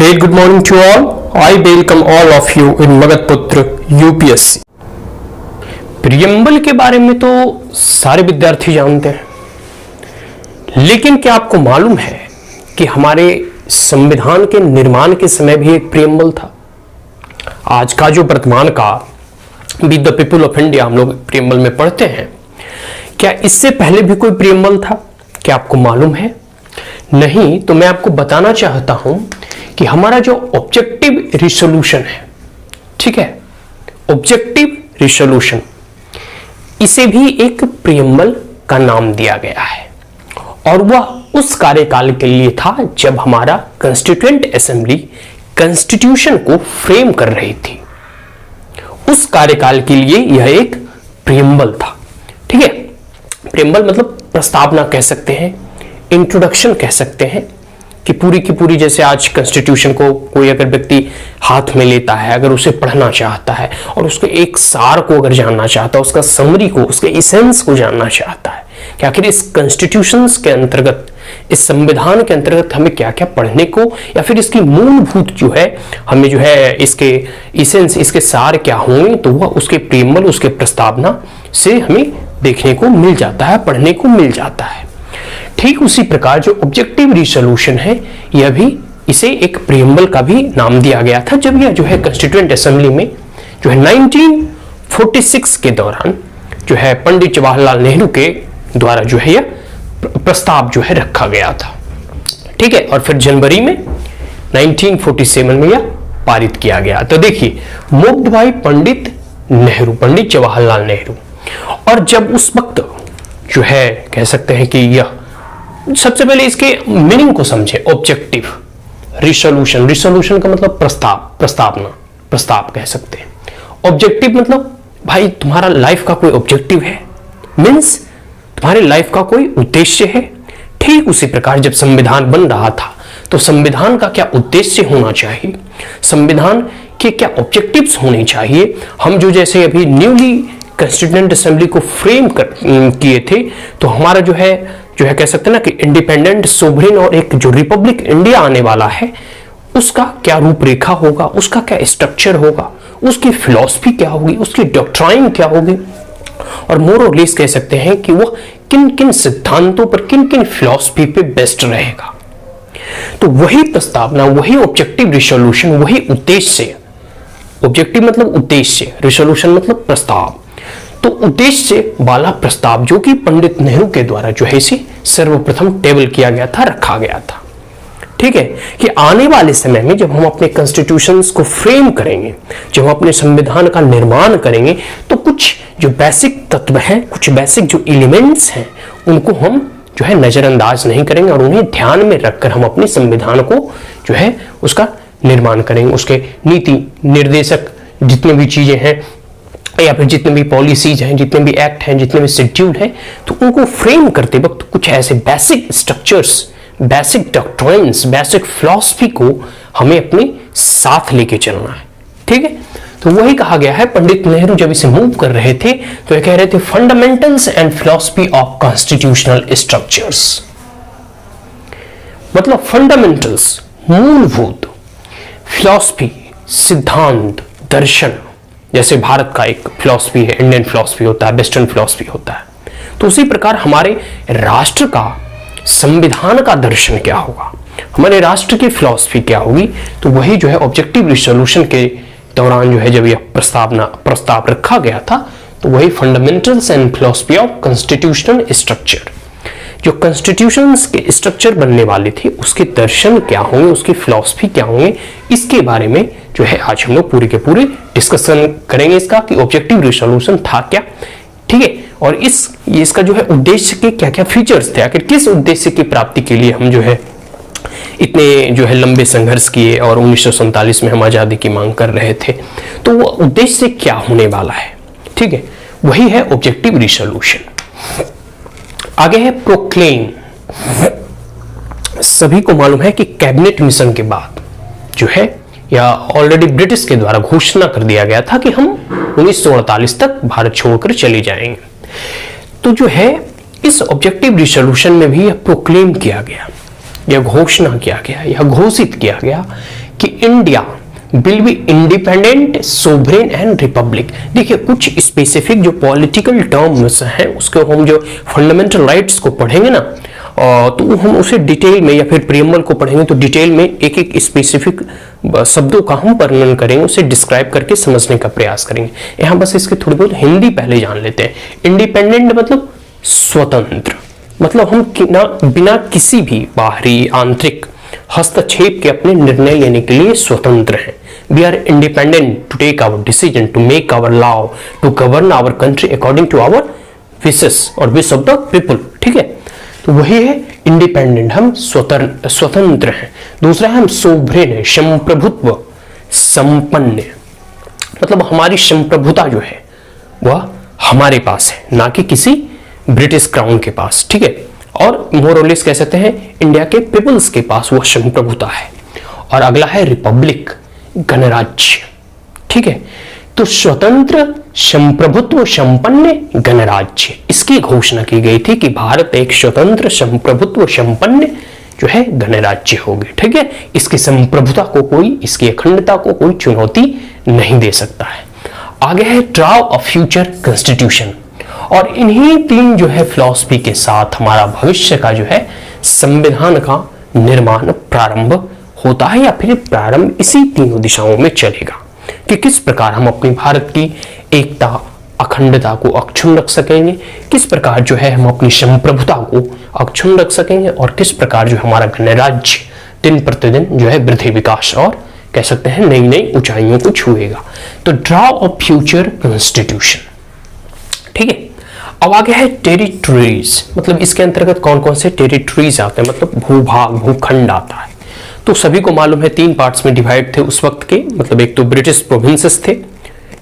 Great good morning to all. I welcome all of you in Magadhputra UPSC. Preamble के बारे में तो सारे विद्यार्थी जानते हैं, लेकिन क्या आपको मालूम है कि हमारे संविधान के निर्माण के समय भी एक प्रियम्बल था। आज का जो वर्तमान का with the people of India हम लोग प्रियम्बल में पढ़ते हैं, क्या इससे पहले भी कोई प्रियम्बल था? क्या आपको मालूम है? नहीं तो मैं आपको बताना चाहता हूं कि हमारा जो ऑब्जेक्टिव रिसोल्यूशन है, ठीक है, ऑब्जेक्टिव रिसोल्यूशन, इसे भी एक प्रियम्बल का नाम दिया गया है और वह उस कार्यकाल के लिए था जब हमारा कॉन्स्टिट्यूएंट असेंबली कॉन्स्टिट्यूशन को फ्रेम कर रही थी। उस कार्यकाल के लिए यह एक प्रियम्बल था, ठीक है। प्रियम्बल मतलब प्रस्तावना कह सकते हैं, इंट्रोडक्शन कह सकते हैं कि पूरी की पूरी, जैसे आज कॉन्स्टिट्यूशन को कोई अगर व्यक्ति हाथ में लेता है, अगर उसे पढ़ना चाहता है और उसके एक सार को अगर जानना चाहता है, उसका समरी को, उसके इसेंस को जानना चाहता है कि आखिर इस कॉन्स्टिट्यूशन के अंतर्गत, इस संविधान के अंतर्गत हमें क्या क्या पढ़ने को, या फिर इसकी मूलभूत जो है हमें जो है इसके इसेंस, इसके सार क्या होंगे, तो वह उसके प्रियम्बल, उसके प्रस्तावना से हमें देखने को मिल जाता है, पढ़ने को मिल जाता है। ठीक उसी प्रकार जो ऑब्जेक्टिव रिसोल्यूशन है, यह भी इसे एक प्रियम्बल का भी नाम दिया गया था जब यह जो है कॉन्स्टिट्यूएंट असेंबली में जो है 1946 के दौरान जो है पंडित जवाहरलाल नेहरू के द्वारा जो है यह प्रस्ताव जो है रखा गया था, ठीक है। और फिर जनवरी में 1947 में यह पारित किया गया। तो देखिए, मूव्ड बाय पंडित नेहरू, पंडित जवाहरलाल नेहरू। और जब उस वक्त जो है कह सकते हैं कि यह, सबसे पहले इसके मीनिंग को समझे। ऑब्जेक्टिव रिसोल्यूशन, रिसोल्यूशन का मतलब प्रस्ताव, प्रस्तावना, प्रस्ताव कह सकते हैं। ऑब्जेक्टिव मतलब भाई तुम्हारा लाइफ का कोई ऑब्जेक्टिव है, मीन्स तुम्हारे लाइफ का कोई उद्देश्य है। ठीक उसी प्रकार जब संविधान बन रहा था तो संविधान का क्या उद्देश्य होना चाहिए, संविधान के क्या ऑब्जेक्टिव्स होने चाहिए। हम जो जैसे अभी न्यूली कॉन्स्टिट्यूएंट असेंबली को फ्रेम किए थे, तो हमारा जो है कह सकते हैं ना कि इंडिपेंडेंट, सोवरेन और एक जो रिपब्लिक इंडिया आने वाला है, उसका क्या रूपरेखा होगा, उसका क्या स्ट्रक्चर होगा, उसकी फिलॉसफी क्या होगी, उसकी डॉक्ट्राइन क्या होगी, और मोर और लेस कह सकते हैं कि वह किन किन सिद्धांतों पर, किन किन फिलॉसफी पे बेस्ड रहेगा। तो वही प्रस्तावना, वही ऑब्जेक्टिव रिसोल्यूशन, वही उद्देश्य। ऑब्जेक्टिव मतलब उद्देश्य, रिसोल्यूशन मतलब प्रस्ताव। तो उद्देश्य वाला प्रस्ताव जो कि पंडित नेहरू के द्वारा जो है इसे सर्वप्रथम टेबल किया गया था, रखा गया था, ठीक है, कि आने वाले समय में जब हम अपने कॉन्स्टिट्यूशंस को फ्रेम करेंगे, जब हम अपने संविधान का निर्माण करेंगे, तो कुछ जो बेसिक तत्व हैं, कुछ बेसिक जो एलिमेंट्स हैं, उनको हम जो है नजरअंदाज नहीं करेंगे और उन्हें ध्यान में रखकर हम अपने संविधान को जो है उसका निर्माण करेंगे। उसके नीति निर्देशक जितने भी चीजें हैं, या फिर जितने भी पॉलिसीज हैं, जितने भी एक्ट हैं, जितने भी शेड्यूल हैं, तो उनको फ्रेम करते वक्त कुछ ऐसे basic structures, basic doctrines, basic philosophy को हमें अपने साथ लेके चलना है, ठीक है। तो वही कहा गया है, पंडित नेहरू जब इसे मूव कर रहे थे तो ये कह रहे थे fundamentals and philosophy of constitutional structures, मतलब फंडामेंटल्स, मूलभूत, फिलॉसफी, सिद्धांत, दर्शन। जैसे भारत का एक फिलॉसफी है, इंडियन फिलॉसफी होता है, वेस्टर्न फिलॉसफी होता है, तो उसी प्रकार हमारे राष्ट्र का, संविधान का दर्शन क्या होगा, हमारे राष्ट्र की फिलॉसफी क्या होगी। तो वही जो है ऑब्जेक्टिव रिसोल्यूशन के दौरान जो है जब यह प्रस्ताव रखा गया था, तो वही fundamentals and philosophy of constitutional structure, जो कॉन्स्टिट्यूशन के स्ट्रक्चर बनने वाले थे, उसके दर्शन क्या होंगे, उसकी फिलॉसफी क्या होंगे, इसके बारे में जो है आज हम लोग पूरे के पूरे डिस्कशन करेंगे इसका कि ऑब्जेक्टिव रिसोल्यूशन था क्या, ठीक है, और इसका जो है उद्देश्य के क्या क्या फीचर्स थे, आखिर किस उद्देश्य की प्राप्ति के लिए हम जो है इतने जो है लंबे संघर्ष किए और 1947 में हम आजादी की मांग कर रहे थे। तो वो उद्देश्य क्या होने वाला है, ठीक है, वही है ऑब्जेक्टिव रिसोल्यूशन। आगे है प्रोक्लेम। सभी को मालूम है कि कैबिनेट मिशन के बाद जो है या ऑलरेडी ब्रिटिश के द्वारा घोषणा कर दिया गया था कि हम 1948 तक भारत छोड़कर चले जाएंगे। तो जो है इस ऑब्जेक्टिव रिसोल्यूशन में भी यह प्रोक्लेम किया गया, यह घोषणा किया गया, यह घोषित किया गया कि India will be independent, sovereign and Republic. देखिए कुछ स्पेसिफिक जो पॉलिटिकल टर्म्स हैं उसको हम जो फंडामेंटल राइट्स को पढ़ेंगे ना तो हम उसे डिटेल में, या फिर प्रियम्बल को पढ़ेंगे तो डिटेल में एक एक स्पेसिफिक शब्दों का हम वर्णन करेंगे, उसे डिस्क्राइब करके समझने का प्रयास करेंगे। यहां बस इसकी थोड़ी बहुत हिंदी पहले जान लेते हैं। इंडिपेंडेंट मतलब स्वतंत्र, मतलब हम बिना किसी भी बाहरी आंतरिक हस्तक्षेप के अपने निर्णय लेने के लिए स्वतंत्र हैं। We are independent to take our decision, to make our law, to govern our country according to our wishes और विश ऑफ द पीपल। ठीक है, तो वही है इंडिपेंडेंट, हम स्वतंत्र हैं। दूसरा है हम सोवरेन है, संप्रभुत्व संपन्न, मतलब हमारी संप्रभुता जो है वह हमारे पास है, ना कि किसी ब्रिटिश क्राउन के पास। ठीक है, और मोर और लेस कह सकते हैं इंडिया के पीपल्स के पास वह संप्रभुता है। और अगला है रिपब्लिक, गणराज्य। ठीक है, तो स्वतंत्र संप्रभुत्व संपन्न गणराज्य, इसकी घोषणा की गई थी कि भारत एक स्वतंत्र संप्रभुत्व संपन्न जो है गणराज्य होगी। ठीक है, इसकी संप्रभुता को कोई, इसकी अखंडता को कोई चुनौती नहीं दे सकता है। आगे है ड्राव अ फ्यूचर कॉन्स्टिट्यूशन, और इन्हीं तीन जो है फिलॉसफी के साथ हमारा भविष्य का जो है संविधान का निर्माण प्रारंभ होता है, या फिर प्रारंभ इसी तीनों दिशाओं में चलेगा कि किस प्रकार हम अपनी भारत की एकता अखंडता को अक्षुण्ण रख सकेंगे, किस प्रकार जो है हम अपनी संप्रभुता को अक्षुण्ण रख सकेंगे, और किस प्रकार जो हमारा गणराज्य दिन प्रतिदिन जो है वृद्धि विकास और कह सकते हैं नई नई ऊंचाइयों को छुएगा। तो ड्राव अ फ्यूचर कॉन्स्टिट्यूशन। ठीक है, अब आगे है टेरिटरीज, मतलब इसके अंतर्गत कौन कौन से टेरिटरीज आते हैं, मतलब भूभाग भूखंड आता है। तो सभी को मालूम है तीन पार्ट्स में डिवाइड थे उस वक्त के, मतलब एक तो ब्रिटिश प्रोविंसेस थे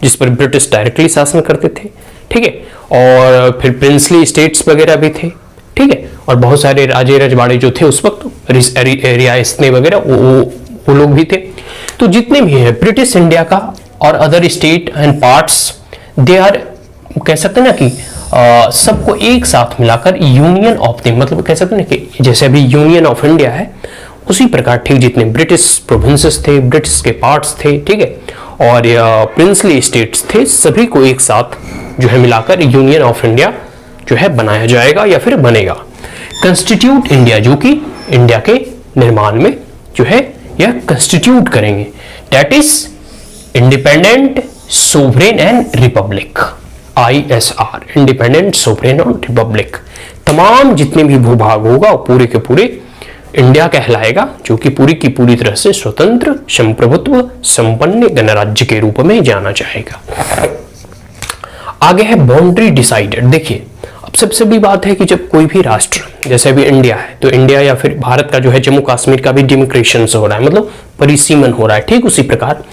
जिस पर ब्रिटिश डायरेक्टली शासन करते थे। ठीक है, और फिर प्रिंसली स्टेट्स वगैरह भी थे। ठीक है, और बहुत सारे राजे रजवाड़े जो थे उस वक्त, रियासतें वगैरह वो लोग भी थे। तो जितने भी है ब्रिटिश इंडिया का और other state and parts, they are कह सकते हैं ना कि सबको एक साथ मिलाकर यूनियन ऑफ द, मतलब कह सकते हैं ना कि जैसे अभी यूनियन ऑफ इंडिया है उसी प्रकार ठीक जितने ब्रिटिश प्रोविंसेस थे, ब्रिटिश के पार्ट्स थे, ठीक है, और प्रिंसली स्टेट्स थे, सभी को एक साथ जो है मिलाकर यूनियन ऑफ इंडिया जो है बनाया जाएगा या फिर बनेगा। कंस्टिट्यूट इंडिया, जो कि इंडिया के निर्माण में जो है यह कंस्टिट्यूट करेंगे, that is independent sovereign and Republic, ISR, independent sovereign और रिपब्लिक। तमाम जितने भी भूभाग होगा पूरे के पूरे इंडिया कहलाएगा, जो कि पूरी की पूरी तरह से स्वतंत्र संप्रभुत्व संपन्न गणराज्य के रूप में जाना जाएगा। आगे है बाउंड्री डिसाइडेड। देखिए अब सबसे बड़ी बात है कि जब कोई भी राष्ट्र, जैसे अभी इंडिया है, तो इंडिया या फिर भारत का जो है जम्मू कश्मीर का भी डिमोक्रेशन हो रहा है, मतलब परिसीमन हो रहा है। ठीक उसी प्रकार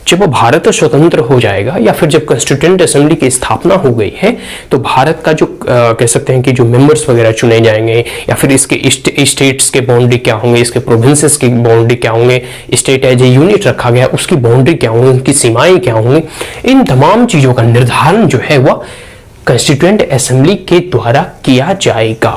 जब भारत स्वतंत्र हो जाएगा या फिर जब कॉन्स्टिट्यूएंट असेंबली की स्थापना हो गई है, तो भारत का जो कह सकते हैं कि जो मेंबर्स वगैरह चुने जाएंगे, या फिर इसके स्टेट्स के बाउंड्री क्या होंगे, इसके प्रोविंसेस की बाउंड्री क्या होंगे, स्टेट एज ए यूनिट रखा गया उसकी बाउंड्री क्या होंगी, उनकी सीमाएं क्या होंगी, इन तमाम चीजों का निर्धारण जो है वह कॉन्स्टिट्यूएंट असेंबली के द्वारा किया जाएगा।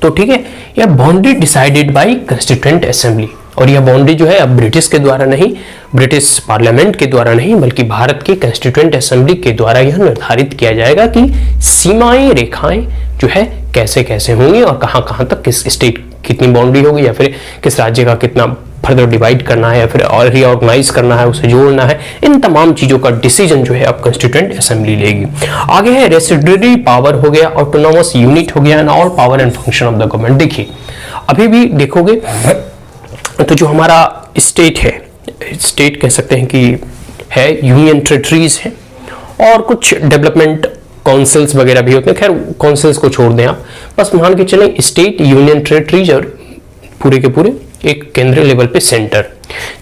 तो ठीक है, यह boundary decided by constituent assembly, और यह बाउंड्री जो है अब ब्रिटिश के द्वारा नहीं, ब्रिटिश पार्लियामेंट के द्वारा नहीं, बल्कि भारत के कॉन्स्टिट्यूएंट असेंबली के द्वारा यह निर्धारित किया जाएगा कि सीमाएं रेखाएं जो है कैसे कैसे होंगी और कहां कहां तक किस स्टेट कितनी बाउंड्री होगी, या फिर किस राज्य का कितना फर्दर डिवाइड करना है या फिर रीऑर्गेनाइज करना है, उसे जोड़ना है, इन तमाम चीजों का डिसीजन जो है अब कॉन्स्टिट्यूएंट असेंबली लेगी। आगे है रेसिड्यूरी पावर हो गया, ऑटोनोमस यूनिट हो गया, and all power and function of the government. देखिए अभी भी देखोगे तो जो हमारा स्टेट है, स्टेट कह सकते हैं कि है, यूनियन टेरिटरीज है, और कुछ डेवलपमेंट काउंसिल्स वगैरह भी होते हैं। खैर काउंसिल्स को छोड़ दें आप, बस मान के चलें स्टेट, यूनियन टेरिटरीज और पूरे के पूरे एक केंद्रीय लेवल पे सेंटर।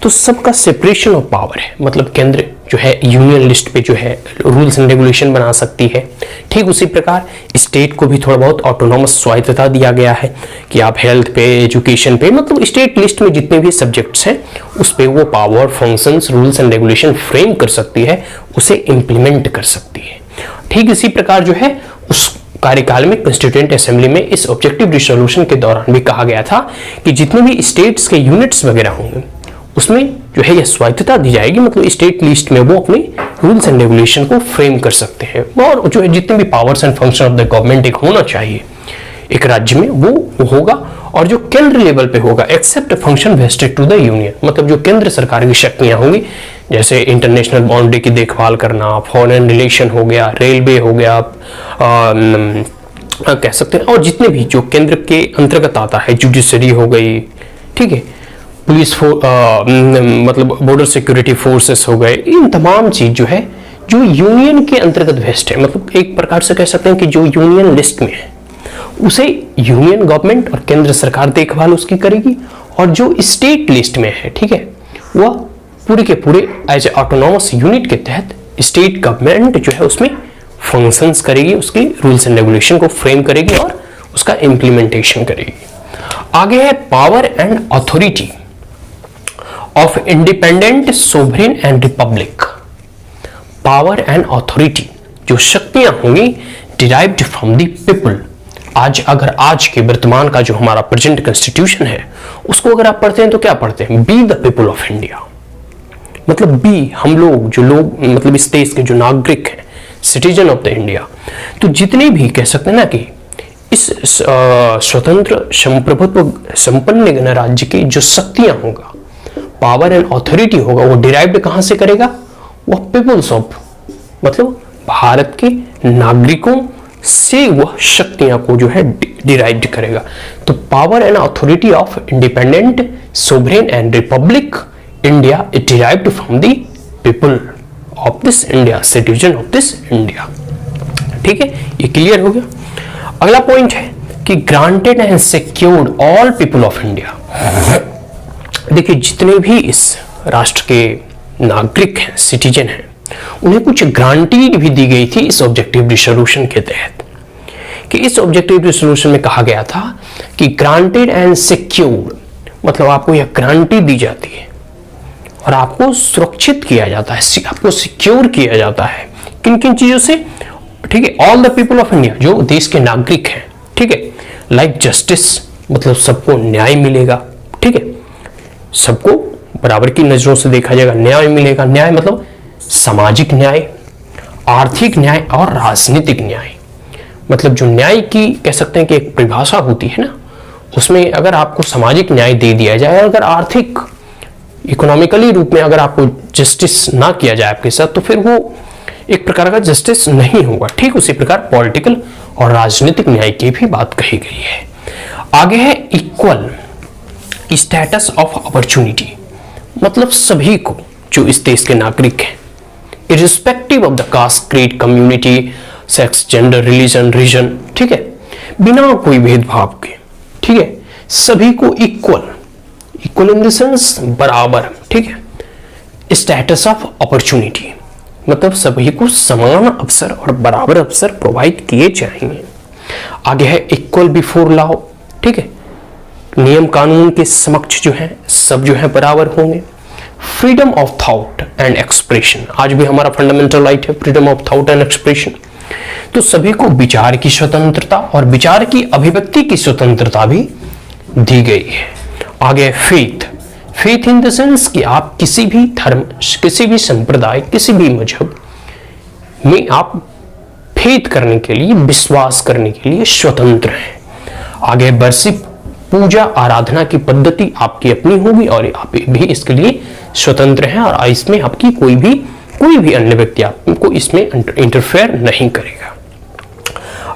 तो सबका सेपरेशन ऑफ पावर है, मतलब केंद्र जो है यूनियन लिस्ट पे जो है रूल्स एंड रेगुलेशन बना सकती है। ठीक उसी प्रकार स्टेट को भी थोड़ा बहुत ऑटोनॉमस स्वायत्तता दिया गया है कि आप हेल्थ पे, एजुकेशन पे, मतलब स्टेट लिस्ट में जितने भी सब्जेक्ट्स हैं उस पे वो power, functions, rules and regulation frame कर सकती है, उसे इंप्लीमेंट कर सकती है। ठीक इसी प्रकार जो है उस कार्यकाल में कॉन्स्टिट्यूएंट असेंबली में इस ऑब्जेक्टिव रिजोल्यूशन के दौरान भी कहा गया था कि जितने भी स्टेट्स के यूनिट्स वगैरह होंगे उसमें जो है यह स्वायत्तता दी जाएगी, मतलब स्टेट लिस्ट में वो अपने रूल्स एंड रेगुलेशन को फ्रेम कर सकते हैं, और जो है जितने भी powers and function of the government एक होना चाहिए एक राज्य में वो होगा, और जो केंद्र लेवल पे होगा except function vested to the union, मतलब जो केंद्र सरकार की शक्तियां होंगी, जैसे इंटरनेशनल बाउंड्री की देखभाल करना, फॉरेन रिलेशन हो गया, रेलवे हो गया, कह सकते हैं, और जितने भी जो केंद्र के अंतर्गत आता है, जुडिशरी हो गई, ठीक है, पुलिस मतलब बॉर्डर सिक्योरिटी फोर्सेस हो गए, इन तमाम चीज जो है जो यूनियन के अंतर्गत वेस्ट है, मतलब एक प्रकार से कह सकते हैं कि जो यूनियन लिस्ट में है उसे यूनियन गवर्नमेंट और केंद्र सरकार देखभाल उसकी करेगी, और जो स्टेट लिस्ट में है, ठीक है, वह पूरे के पूरे एज ए ऑटोनॉमस यूनिट के तहत स्टेट गवर्नमेंट जो है उसमें फंक्शंस करेगी, उसके रूल्स एंड रेगुलेशन को फ्रेम करेगी और उसका इंप्लीमेंटेशन करेगी। आगे है power and authority of independent sovereign and Republic. Power and authority, जो शक्तियां होंगी डिराइव्ड फ्रॉम द पीपल। आज के वर्तमान का जो हमारा प्रेजेंट कॉन्स्टिट्यूशन है उसको अगर आप पढ़ते हैं तो क्या पढ़ते हैं, be the people of India, मतलब बी हम लोग, जो लोग मतलब इस देश के जो नागरिक हैं, सिटीजन ऑफ द इंडिया। तो जितने भी कह सकते हैं ना कि इस स्वतंत्र संप्रभुत्व संपन्न गणराज्य की जो शक्तियां होगा, पावर एंड अथॉरिटी होगा, वो डिराइव्ड कहां से करेगा, वह पीपल्स ऑफ, मतलब भारत के नागरिकों से वह शक्तियां को जो है डिराइव्ड करेगा। तो power and authority of independent sovereign and Republic India is derived from the people of this India, citizen of this India. ठीक है, ये क्लियर हो गया। अगला पॉइंट है कि granted and secured all people of India. देखिए, जितने भी इस राष्ट्र के नागरिक हैं, सिटीजन हैं, उन्हें कुछ ग्रांटीड भी दी गई थी इस ऑब्जेक्टिव रिजोल्यूशन के तहत। कि इस ऑब्जेक्टिव रिजोल्यूशन में कहा गया था कि ग्रांटेड एंड सिक्योर्ड, मतलब आपको यह गारंटी दी जाती है और आपको सुरक्षित किया जाता है, आपको सिक्योर किया जाता है किन किन चीजों से, ठीक है, all the people of India, जो देश के नागरिक हैं, ठीक है, लाइक जस्टिस, मतलब सबको न्याय मिलेगा, ठीक है, सबको बराबर की नजरों से देखा जाएगा, न्याय मिलेगा। न्याय मतलब सामाजिक न्याय, आर्थिक न्याय और राजनीतिक न्याय। मतलब जो न्याय की कह सकते हैं कि एक परिभाषा होती है ना, उसमें अगर आपको सामाजिक न्याय दे दिया जाए, अगर आर्थिक इकोनॉमिकली रूप में अगर आपको जस्टिस ना किया जाए आपके साथ, तो फिर वो एक प्रकार का जस्टिस नहीं होगा। ठीक उसी प्रकार पॉलिटिकल और राजनीतिक न्याय की भी बात कही गई है। आगे है इक्वल स्टेटस ऑफ अपॉर्चुनिटी, मतलब सभी को जो इस देश के नागरिक हैं, irrespective of the caste, creed, community, sex, gender, religion, region, ठीक है, बिना कोई भेदभाव के, ठीक है, सभी को इक्वल इन द सेंस बराबर, ठीक है, स्टेटस ऑफ अपॉर्चुनिटी, मतलब सभी को समान अवसर और बराबर अवसर प्रोवाइड किए जाएंगे। आगे है इक्वल बिफोर लॉ, ठीक है, नियम कानून के समक्ष जो है सब जो है बराबर होंगे। Freedom of thought and expression, आज भी हमारा फंडामेंटल राइट है freedom of thought and expression. तो सभी को विचार की स्वतंत्रता और विचार की अभिव्यक्ति की स्वतंत्रता भी दी गई है। आगे फेथ इन द सेंस कि आप किसी भी धर्म, किसी भी संप्रदाय, किसी भी मजहब में आप फेथ करने के लिए, विश्वास करने के लिए स्वतंत्र हैं। आगे वर्शिप, पूजा आराधना की पद्धति आपकी अपनी होगी और आप भी इसके लिए स्वतंत्र हैं, और इसमें आपकी कोई भी अन्य व्यक्ति आपको इसमें इंटरफेयर नहीं करेगा।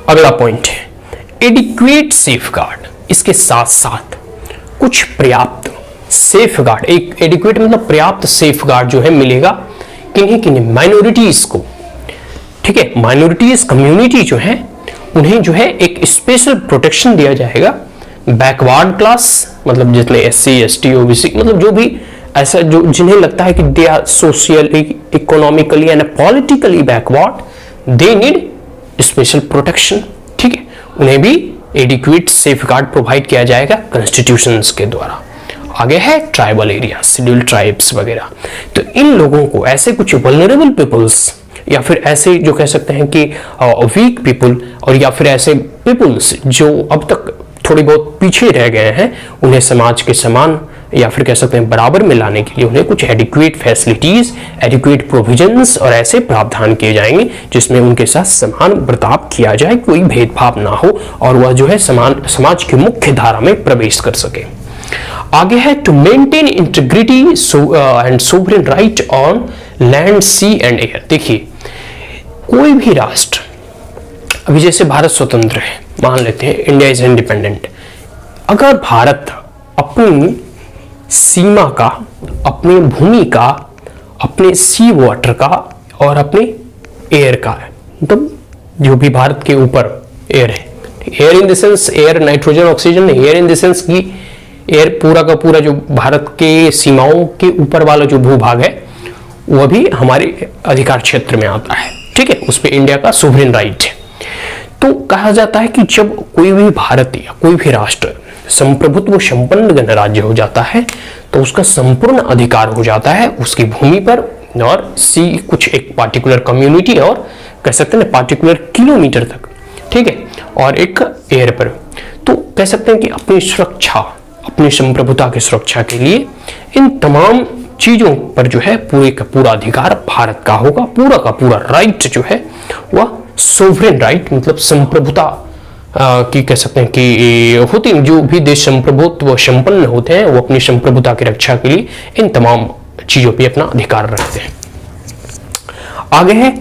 अगला पॉइंट है एडिक्वेट सेफगार्ड, इसके साथ साथ कुछ पर्याप्त सेफगार्ड, एक एडिक्वेट मतलब पर्याप्त सेफगार्ड जो है मिलेगा किन्हीं माइनॉरिटीज को, ठीक है, माइनॉरिटीज कम्युनिटी जो है उन्हें जो है एक स्पेशल प्रोटेक्शन दिया जाएगा। बैकवर्ड क्लास मतलब जितने SC, ST, OBC, मतलब जो भी ऐसा जो जिन्हें लगता है कि they are socially, economically and politically backward, they need special protection, ठीक है, उन्हें भी एडिक्वेट सेफगार्ड प्रोवाइड किया जाएगा कॉन्स्टिट्यूशंस के द्वारा। आगे है ट्राइबल एरिया, शेड्यूल्ड ट्राइब्स वगैरह। तो इन लोगों को, ऐसे कुछ वल्नरेबल पीपल्स या फिर ऐसे जो कह सकते हैं कि वीक पीपल, और या फिर ऐसे पीपल्स जो अब तक थोड़ी बहुत पीछे रह गए हैं, उन्हें समाज के समान या फिर कह सकते हैं बराबर में लाने के लिए उन्हें कुछ एडिक्वेट फैसिलिटीज, एडिक्वेट प्रोविजंस और ऐसे प्रावधान किए जाएंगे जिसमें उनके साथ समान बर्ताव किया जाए, कोई भेदभाव ना हो और वह जो है समाज की मुख्य धारा में प्रवेश कर सके। आगे है to maintain integrity and sovereign right on land, sea and air. देखिए कोई भी राष्ट्र, अभी जैसे भारत स्वतंत्र है, मान लेते हैं इंडिया इज इंडिपेंडेंट, अगर भारत अपनी सीमा का, अपनी भूमि का, अपने सी वाटर का और अपने एयर का, मतलब जो भी भारत के ऊपर एयर है, air in the sense air nitrogen oxygen नहीं, एयर इन द सेंस की एयर पूरा का पूरा जो भारत के सीमाओं के ऊपर वाला जो भूभाग है वह भी हमारे अधिकार क्षेत्र में आता है, ठीक है, उस पर इंडिया का सोवरेन राइट है। तो कहा जाता है कि जब कोई भी भारतीय या कोई भी राष्ट्र संप्रभुत्व संपन्न गणराज्य हो जाता है तो उसका संपूर्ण अधिकार हो जाता है उसकी भूमि पर और सी कुछ एक पार्टिकुलर कम्युनिटी और कह सकते हैं पार्टिकुलर किलोमीटर तक, ठीक है, और एक एयर पर। तो कह सकते हैं कि अपनी सुरक्षा, अपनी संप्रभुता की सुरक्षा के लिए इन तमाम चीजों पर जो है पूरे का पूरा अधिकार भारत का होगा, पूरा का पूरा राइट जो है वह सोवरेन राइट, मतलब संप्रभुता की कह सकते हैं कि होती, जो भी देश संप्रभुत्व संपन्न होते हैं वो अपनी संप्रभुता की रक्षा के लिए इन तमाम चीजों पे अपना अधिकार रखते हैं। आगे है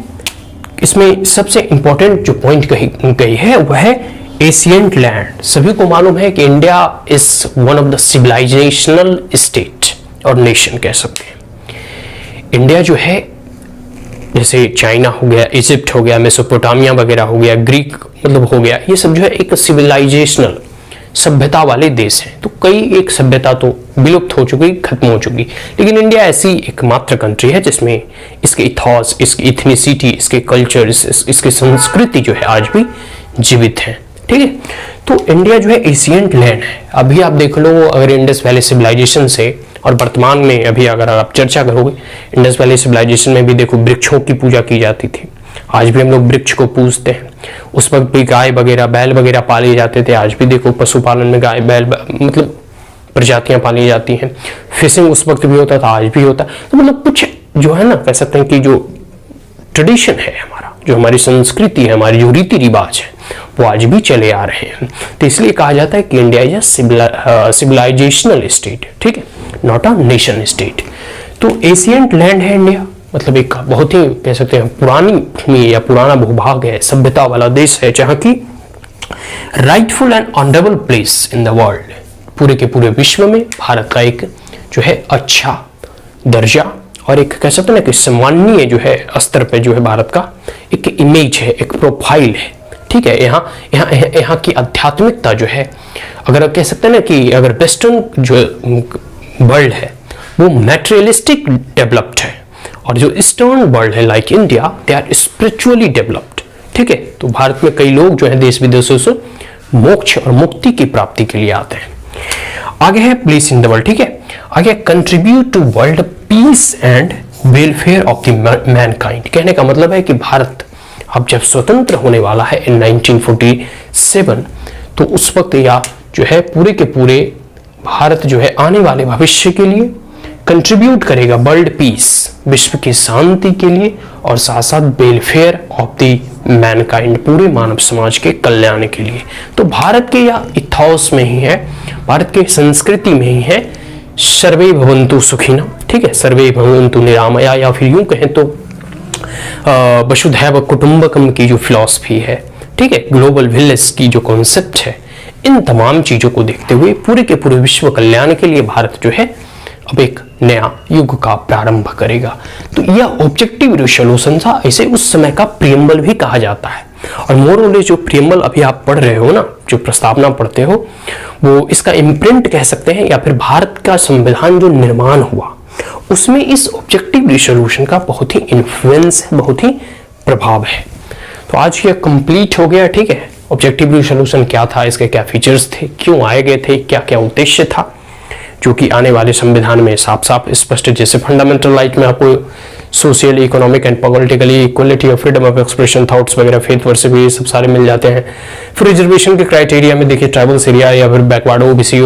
इसमें सबसे इंपॉर्टेंट जो पॉइंट कही है वह है एशियंट लैंड। सभी को मालूम है कि India is one of the civilisational state और नेशन कह सकते हैं। इंडिया जो है जैसे चाइना हो गया, इजिप्ट हो गया, मेसोपोटामिया वगैरह हो गया, ग्रीक मतलब हो गया, ये सब जो है एक सिविलाइजेशनल सभ्यता वाले देश हैं। तो कई एक सभ्यता तो विलुप्त हो चुकी, खत्म हो चुकी, लेकिन इंडिया ऐसी एकमात्र कंट्री है जिसमें इसके इतिहास, इसकी इथनिसिटी, इसके कल्चर, इसकी संस्कृति जो है आज भी जीवित है, ठीक है। तो इंडिया जो है एशियंट लैंड है। अभी आप देख लो, अगर इंडस वैली सिविलाइजेशन से और वर्तमान में अभी अगर आप चर्चा करोगे, इंडस वैली सिविलाइजेशन में भी देखो वृक्षों की पूजा की जाती थी, आज भी हम लोग वृक्ष को पूजते हैं। उस वक्त भी गाय वगैरह, बैल वगैरह पाले जाते थे, आज भी देखो पशुपालन में गाय बैल मतलब प्रजातियां पाली जाती हैं। फिशिंग उस वक्त भी होता था, आज भी होता है। तो मतलब कुछ जो है ना, कह सकते हैं कि जो ट्रेडिशन है हमारा, जो हमारी संस्कृति है, हमारी जो रीति रिवाज है, वो आज भी चले आ रहे हैं। तो इसलिए कहा जाता है कि इंडिया इज सिविलाइजेशनल स्टेट, ठीक है, नॉट अ नेशन स्टेट। तो एशियंट लैंड है इंडिया, मतलब एक बहुत ही कह सकते हैं पुरानी भूमि या पुराना भूभाग है, सभ्यता वाला देश है, जहां की rightful and honourable place in the world, पूरे के पूरे विश्व में भारत का एक जो है अच्छा दर्जा और एक कह सकते हैं कि सम्माननीय जो है स्तर पे जो है भारत का एक इमेज है, एक प्रोफाइल है, ठीक है। यहाँ की आध्यात्मिकता जो है, अगर कह सकते हैं ना कि अगर वेस्टर्न जो वर्ल्ड है वो मैटेरियलिस्टिक डेवलप्ड है और जो ईस्टर्न वर्ल्ड है like India, they are spiritually developed, ठीक है। तो भारत में कई लोग जो है देश विदेशों से मोक्ष और मुक्ति की प्राप्ति के लिए आते हैं। आगे है प्लेस इन द वर्ल्ड, ठीक है। आगे contribute to world peace and welfare of the mankind. कहने का मतलब है कि भारत अब जब स्वतंत्र होने वाला है इन 1947, तो उस वक्त या जो है पूरे के पूरे भारत जो है आने वाले भविष्य के लिए कंट्रीब्यूट करेगा वर्ल्ड पीस, विश्व की शांति के लिए, और साथ साथ वेलफेयर ऑफ द मैनकाइंड, पूरे मानव समाज के कल्याण के लिए। तो भारत के या इथिहास में ही है, भारत के संस्कृति में ही है सर्वे भवन्तु सुखिनः, ठीक है, सर्वे भवन्तु निरामया, या फिर यूं कहें तो वसुधैव कुटुंबकम की जो फिलॉसफी है, ठीक है, ग्लोबल विलेज की जो कॉन्सेप्ट है, इन तमाम चीजों को देखते हुए पूरे के पूरे विश्व कल्याण के लिए भारत जो है अब एक नया युग का प्रारंभ करेगा। तो यह ऑब्जेक्टिव रेजोल्यूशन था, इसे उस समय का प्रियम्बल भी कहा जाता है। और मोरले जो प्रियम्बल अभी आप पढ़ रहे हो ना, जो प्रस्तावना पढ़ते हो, वो इसका इम्प्रिंट कह सकते हैं, या फिर भारत का संविधान जो निर्माण हुआ उसमें इस ऑब्जेक्टिव रेजोल्यूशन का बहुत ही इन्फ्लुएंस है, बहुत ही प्रभाव है। तो आज ये कंप्लीट हो गया, ठीक है। ऑब्जेक्टिव रेजोल्यूशन क्या था, इसके क्या फीचर्स थे, क्यों आए गए थे, क्या क्या उद्देश्य था, जो कि आने वाले संविधान में साफ साफ स्पष्ट, जैसे फंडामेंटल राइट में आपको social, economic and politically equality और फ्रीडम ऑफ एक्सप्रेशन, थॉट्स वगैरह, फेथ वर्शिप, ये सब सारे मिल जाते हैं। फिर रिजर्वेशन के क्राइटेरिया में देखिए ट्राइबल्स एरिया या फिर बैकवर्ड ओबीसी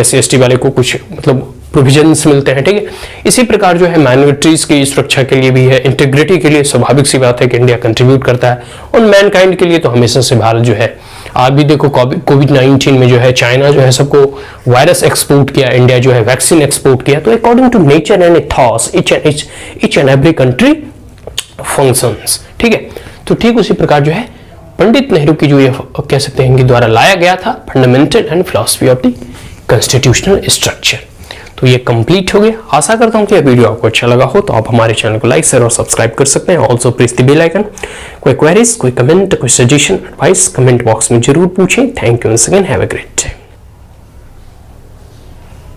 SC/ST वाले को कुछ मतलब प्रोविजंस मिलते हैं, ठीक है। इसी प्रकार जो है माइनॉरिटीज की सुरक्षा के लिए भी है, इंटीग्रिटी के लिए स्वाभाविक सी बात है कि इंडिया कंट्रीब्यूट करता है, और मैनकाइंड के लिए तो हमेशा से भारत जो है, आप भी देखो कोविड-19 में जो है चाइना जो है सबको वायरस एक्सपोर्ट किया, इंडिया जो है वैक्सीन एक्सपोर्ट किया। तो according to nature and ethos each and every country functions, ठीक है। तो ठीक उसी प्रकार जो है पंडित नेहरू की जो ये कह सकते हैं इनके द्वारा लाया गया था fundamental and philosophy of the constitutional structure. तो ये कंप्लीट हो गया। आशा करता हूं कि यह वीडियो आपको अच्छा लगा हो, तो आप हमारे चैनल को लाइक, शेयर और सब्सक्राइब कर सकते हैं। Also press the bell icon. कोई क्वेरीज, कोई कमेंट, कोई सजेशन, एडवाइस कमेंट बॉक्स में जरूर पूछें। Thank you once again, have a great